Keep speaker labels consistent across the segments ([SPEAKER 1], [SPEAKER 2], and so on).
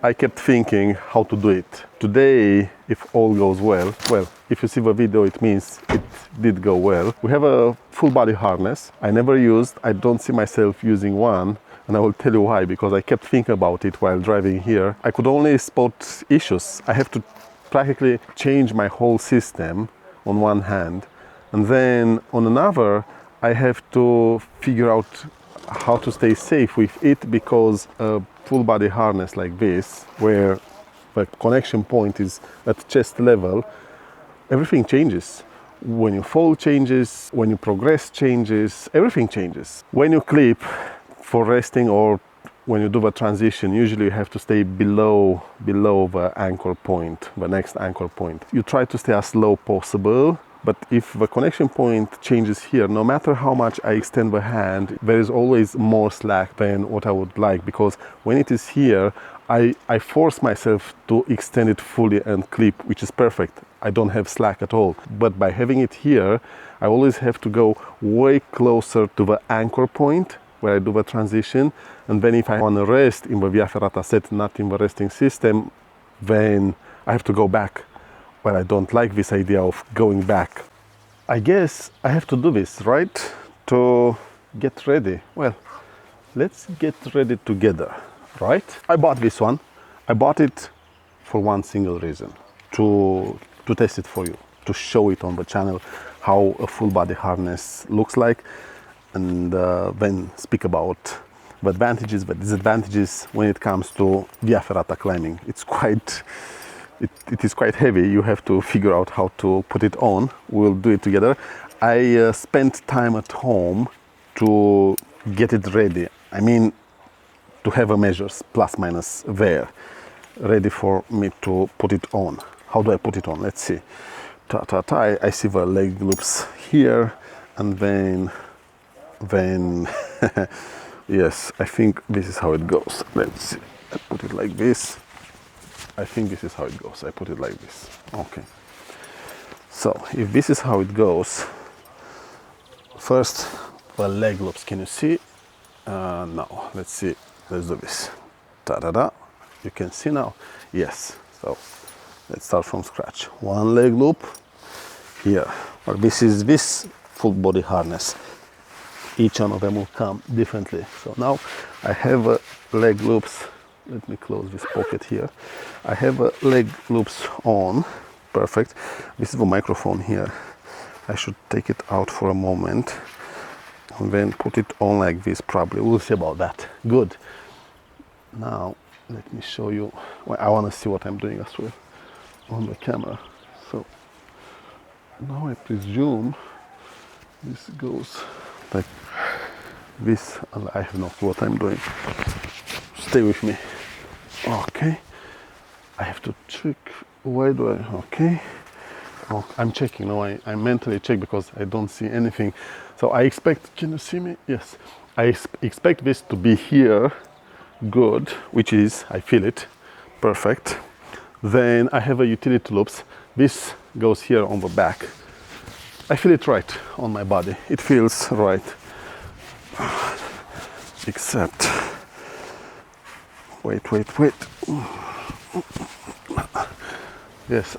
[SPEAKER 1] I kept thinking how to do it. Today, if all goes well, if you see the video, it means it did go well. We have a full body harness. I never used, I don't see myself using one. And I will tell you why, because I kept thinking about it while driving here. I could only spot issues. I have to practically change my whole system on one hand. And then on another, I have to figure out how to stay safe with it, because a full body harness like this, where the connection point is at chest level, everything changes. When you fall changes, when you progress changes, everything changes. When you clip for resting or when you do the transition, usually you have to stay below the anchor point, the next anchor point. You try to stay as low possible. But if the connection point changes here, no matter how much I extend the hand, there is always more slack than what I would like, because when it is here, I force myself to extend it fully and clip, which is perfect. I don't have slack at all. But by having it here, I always have to go way closer to the anchor point where I do the transition. And then if I want to rest in the Via Ferrata set, not in the resting system, then I have to go back. Well, I don't like this idea of going back. I guess I have to do this, right? To get ready. Well, let's get ready together, right? I bought this one. I bought it for one single reason, to test it for you, to show it on the channel how a full body harness looks like, and then speak about the advantages, the disadvantages when it comes to Via Ferrata climbing. It is quite heavy. You have to figure out how to put it on. We'll do it together. I spent time at home to get it ready. I mean, to have a measures plus minus there, ready for me to put it on. How do I put it on? Let's see. I see the leg loops here, and then yes, I think this is how it goes. Let's see. I put it like this. I think this is how it goes. I put it like this. Okay. So if this is how it goes, first the leg loops. Can you see? No. Let's see. Let's do this. Ta-da-da. You can see now. Yes. So let's start from scratch. One leg loop here. Or this is this full body harness. Each one of them will come differently. So now I have leg loops. Let me close this pocket here. I have leg loops on. Perfect. This is the microphone here. I should take it out for a moment and then put it on like this probably. We'll see about that. Good. Now let me show you. Well, I want to see what I'm doing as well on the camera. So now I presume this goes like this, and I have no clue what I'm doing. Stay with me. Okay, I have to check. Why do I? Okay, oh, I'm checking now. I mentally check because I don't see anything. So I expect. Can you see me? Yes. I expect this to be here. Good, which is, I feel it. Perfect. Then I have a utility loops. This goes here on the back. I feel it right on my body. It feels right. Except. Wait. Yes.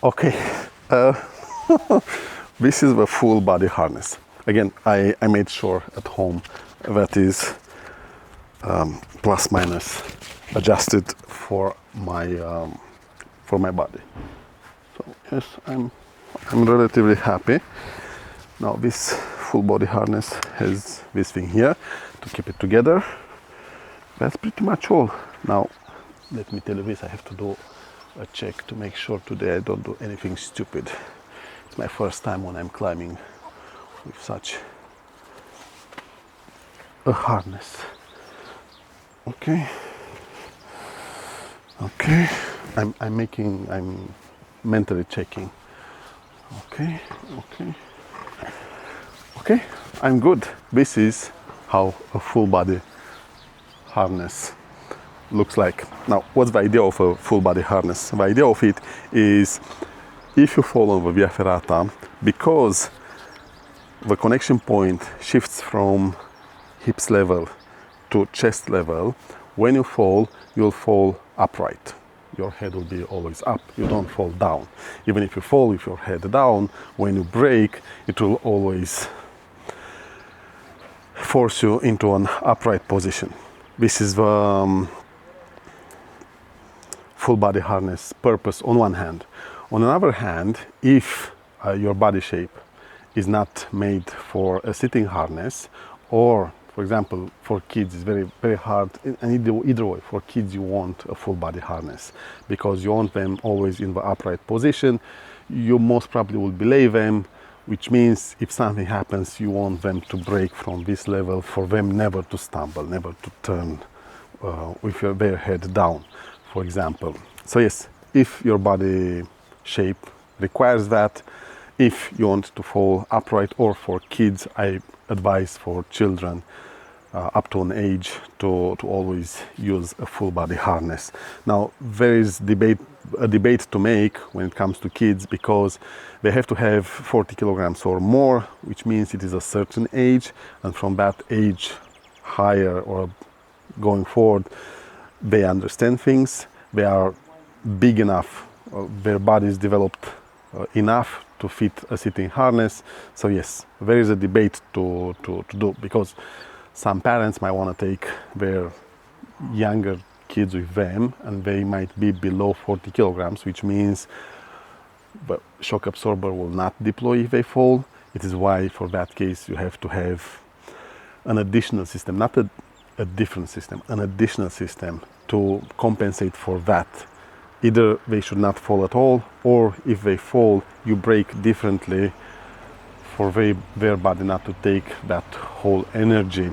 [SPEAKER 1] Okay. This is the full body harness. Again, I made sure at home that is plus minus adjusted for my body. So yes, I'm relatively happy. Now this full body harness has this thing here to keep it together. That's pretty much all. Now let me tell you this, I have to do a check to make sure today I don't do anything stupid. It's my first time when I'm climbing with such a harness. Okay. I'm mentally checking. Okay, I'm good. This is how a full body harness looks like. Now, what's the idea of a full body harness? The idea of it is, if you follow the Via Ferrata, because the connection point shifts from hips level to chest level, when you fall, you'll fall upright. Your head will be always up. You don't fall down. Even if you fall with your head down, when you brake, it will always force you into an upright position. This is the full body harness purpose on one hand. On another hand, if your body shape is not made for a sitting harness, or for example for kids it's very hard, and either way, for kids you want a full body harness because you want them always in the upright position. You most probably will belay them, which means if something happens you want them to break from this level, for them never to stumble, never to turn with their head down, for example. So yes, if your body shape requires that, if you want to fall upright, or for kids, I advise for children up to an age to always use a full body harness. Now there is a debate to make when it comes to kids, because they have to have 40 kilograms or more, which means it is a certain age, and from that age higher or going forward, they understand things, they are big enough, their body is developed enough to fit a sitting harness. So yes, there is a debate to do, because some parents might want to take their younger kids with them and they might be below 40 kilograms, which means the shock absorber will not deploy if they fall. It is why for that case you have to have an additional system, not a different system, an additional system to compensate for that. Either they should not fall at all, or if they fall, you brake differently for their body not to take that whole energy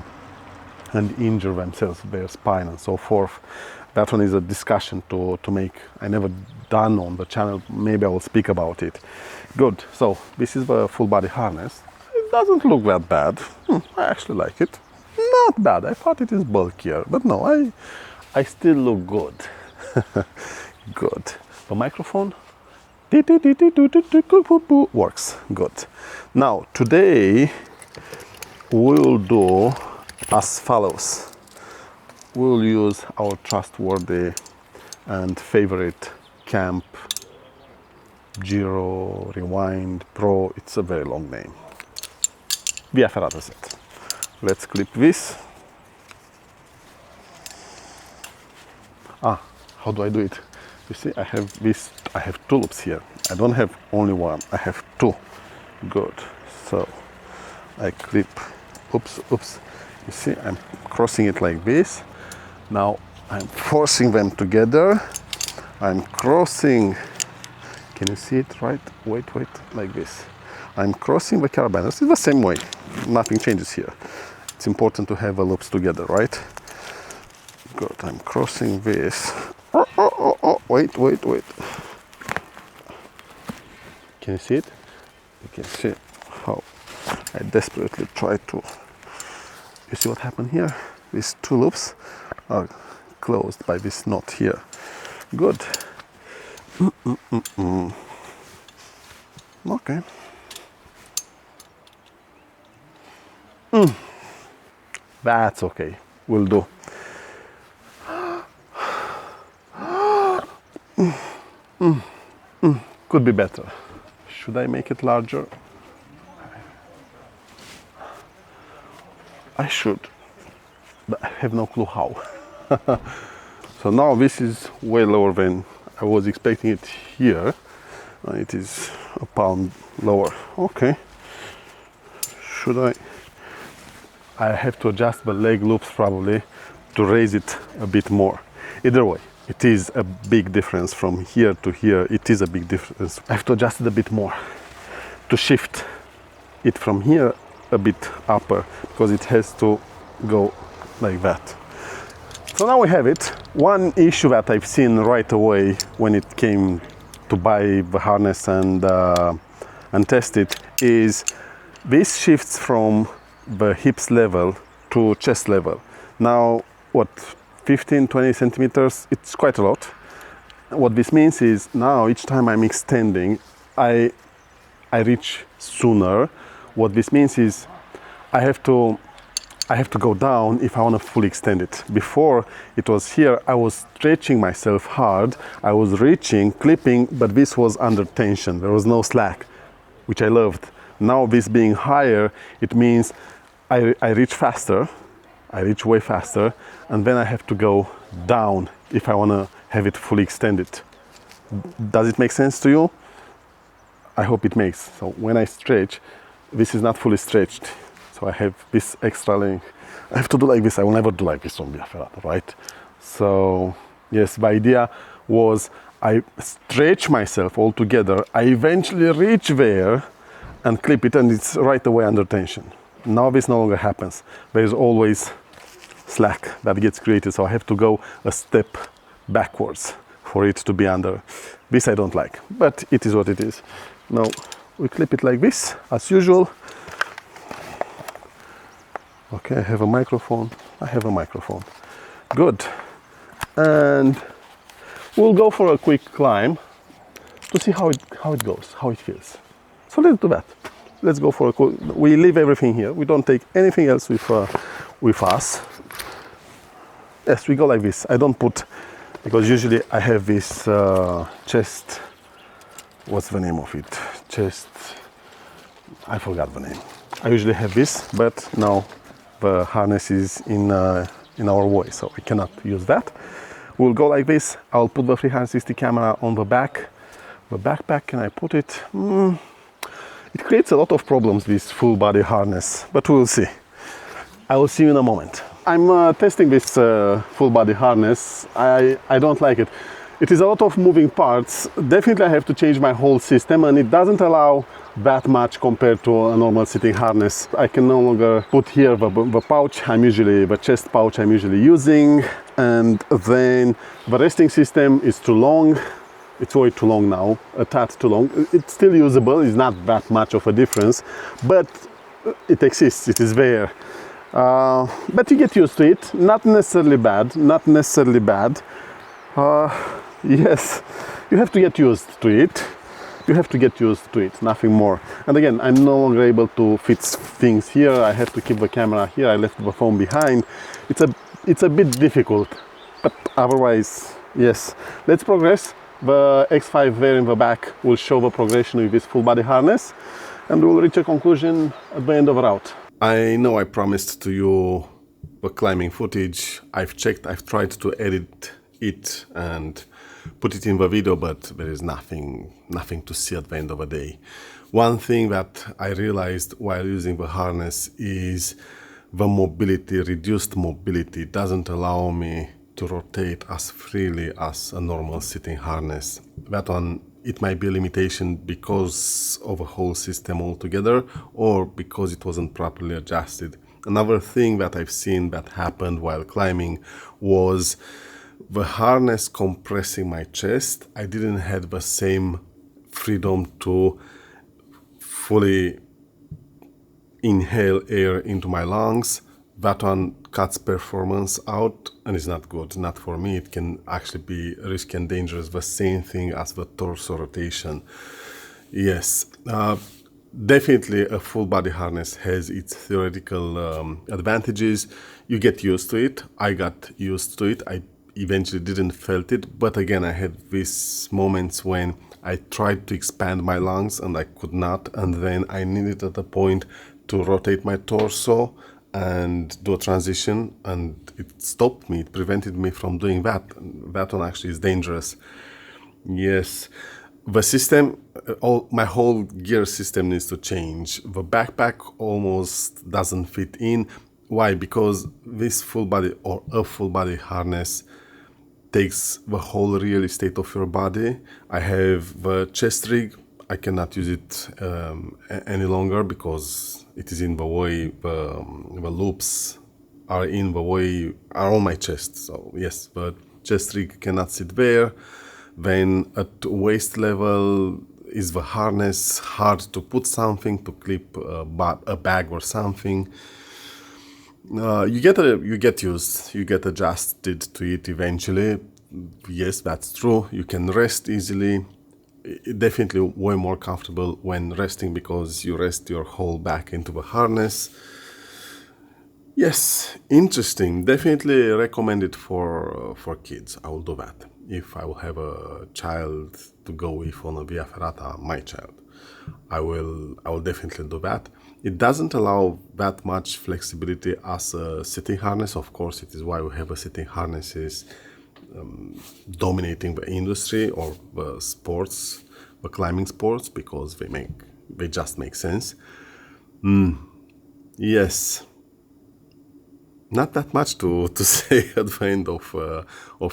[SPEAKER 1] and injure themselves, their spine and so forth. That one is a discussion to make. I never done on the channel, maybe I will speak about it. Good, so this is the full body harness. It doesn't look that bad. I actually like it. Not bad, I thought it is bulkier, but no, I still look good. Good. The microphone works good. Now today we will do as follows. We will use our trustworthy and favorite Camp Giro Rewind Pro. It's a very long name. Via Ferrata set. Let's clip this. How do I do it? You see, I have two loops here. I don't have only one, I have two. Good. So I clip, oops. You see, I'm crossing it like this. Now I'm forcing them together. I'm crossing, can you see it right? Wait, like this. I'm crossing the carabiners. It's the same way, nothing changes here. It's important to have the loops together, right? Good, I'm crossing this. Wait. Can you see it? You can see how I desperately try to. You see what happened here? These two loops are closed by this knot here. Good. Okay. That's okay. Will do. Could be better. Should I make it larger? I should, but I have no clue how. So now this is way lower than I was expecting it here. It is a pound lower. Okay. Should I have to adjust the leg loops probably to raise it a bit more. Either way, it is a big difference from here to here. It is a big difference. I have to adjust it a bit more to shift it from here a bit upper, because it has to go like that. So now we have it. One issue that I've seen right away when it came to buy the harness and test it is this shifts from the hips level to chest level. Now, what, 15-20 centimeters? It's quite a lot. What this means is now each time I'm extending, I reach sooner. What this means is I I have to go down if I want to fully extend it. Before it was here, I was stretching myself hard. I was reaching, clipping, but this was under tension. There was no slack, which I loved. Now this being higher, it means I reach faster. I reach way faster, and then I have to go down if I want to have it fully extended. Does it make sense to you? I hope it makes. So when I stretch, this is not fully stretched. So I have this extra length. I have to do like this. I will never do like this on Via Ferrata, right? So yes, the idea was I stretch myself all together. I eventually reach there and clip it, and it's right away under tension. Now this no longer happens. There is always slack that gets created, so I have to go a step backwards for it to be under. This I don't like, but it is what it is. Now we clip it like this, as usual. Okay, I have a microphone. I have a microphone. Good. And we'll go for a quick climb to see how it goes, how it feels. So let's do that. Let's go for a quick. We leave everything here. We don't take anything else with us. Yes, we go like this. I don't put, because usually I have this chest. What's the name of it? Chest. I forgot the name. I usually have this, but now the harness is in our way, so we cannot use that. We'll go like this. I'll put the 360 camera on the back. The backpack, can I put it? It creates a lot of problems, this full body harness, but we'll see. I will see you in a moment. I'm testing this full body harness. I don't like it. It is a lot of moving parts. Definitely I have to change my whole system, and it doesn't allow that much compared to a normal sitting harness. I can no longer put here the pouch, the chest pouch I'm usually using, and then the resting system is too long. It's way too long now, a tad too long. It's still usable, it's not that much of a difference, but it exists, it is there. But you get used to it, not necessarily bad, not necessarily bad. Yes, you have to get used to it. You have to get used to it, nothing more. And again, I'm no longer able to fit things here. I have to keep the camera here. I left the phone behind. It's a bit difficult, but otherwise, yes. Let's progress. The X5 there in the back will show the progression with this full body harness, and we'll reach a conclusion at the end of the route. I know I promised to you the climbing footage. I've checked, I've tried to edit it and put it in the video, but there is nothing to see at the end of the day. One thing that I realized while using the harness is the mobility, reduced mobility, doesn't allow me to rotate as freely as a normal sitting harness. That one, it might be a limitation because of a whole system altogether, or because it wasn't properly adjusted. Another thing that I've seen that happened while climbing was the harness compressing my chest. I didn't have the same freedom to fully inhale air into my lungs. That one cuts performance out and is not good, not for me. It can actually be risky and dangerous. The same thing as the torso rotation. Yes, definitely a full body harness has its theoretical advantages. You get used to it. I got used to it. I eventually didn't felt it, but again I had these moments when I tried to expand my lungs and I could not, and then I needed at a point to rotate my torso and do a transition, and it stopped me, it prevented me from doing that. That one actually is dangerous. Yes, the system, my whole gear system needs to change. The backpack almost doesn't fit in. Why? Because this full body or a full body harness takes the whole real estate of your body. I have the chest rig. I cannot use it any longer because it is in the way. The loops are in the way, are on my chest. So yes, the chest rig cannot sit there. Then at waist level is the harness hard to put something, to clip a bag or something. You get used, you get adjusted to it eventually. Yes, that's true. You can rest easily. Definitely way more comfortable when resting, because you rest your whole back into the harness. Yes, definitely way more comfortable when resting, because you rest your whole back into the harness. Definitely way more comfortable when resting, because you rest your whole back into the harness. Yes, interesting. Definitely recommend it for kids. I will do that. If I will have a child to go with on a Via Ferrata, my child, I will definitely do that. It doesn't allow that much flexibility as a sitting harness. Of course, it is why we have a sitting harnesses dominating the industry or the sports, the climbing sports, because they just make sense. Yes, not that much to say at the end of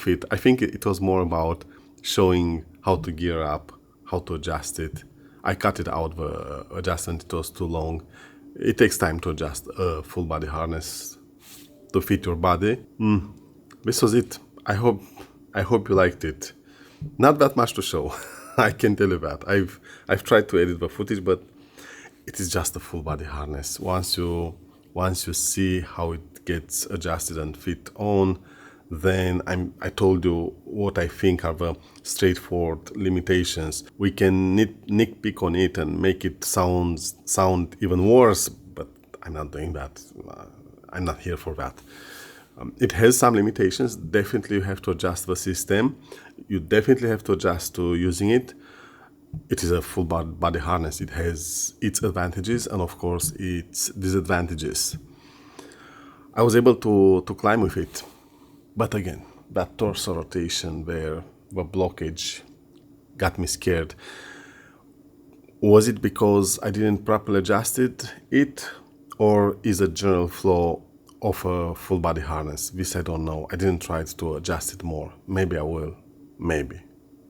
[SPEAKER 1] it. I think it was more about showing how to gear up, how to adjust it. I cut it out the adjustment; it was too long. It takes time to adjust a full body harness to fit your body. This was it. I hope you liked it. Not that much to show. I can tell you that. I've tried to edit the footage, but it is just a full body harness. Once you see how it gets adjusted and fit on, then I told you what I think are the straightforward limitations. We can nitpick on it and make it sound even worse, but I'm not doing that. I'm not here for that. It has some limitations. Definitely, you have to adjust the system. You definitely have to adjust to using it. It is a full body harness. It has its advantages and, of course, its disadvantages. I was able to climb with it. But again, that torso rotation where the blockage got me scared. Was it because I didn't properly adjust it, or is a general flaw of a full body harness? This I don't know. I didn't try to adjust it more. Maybe I will. Maybe.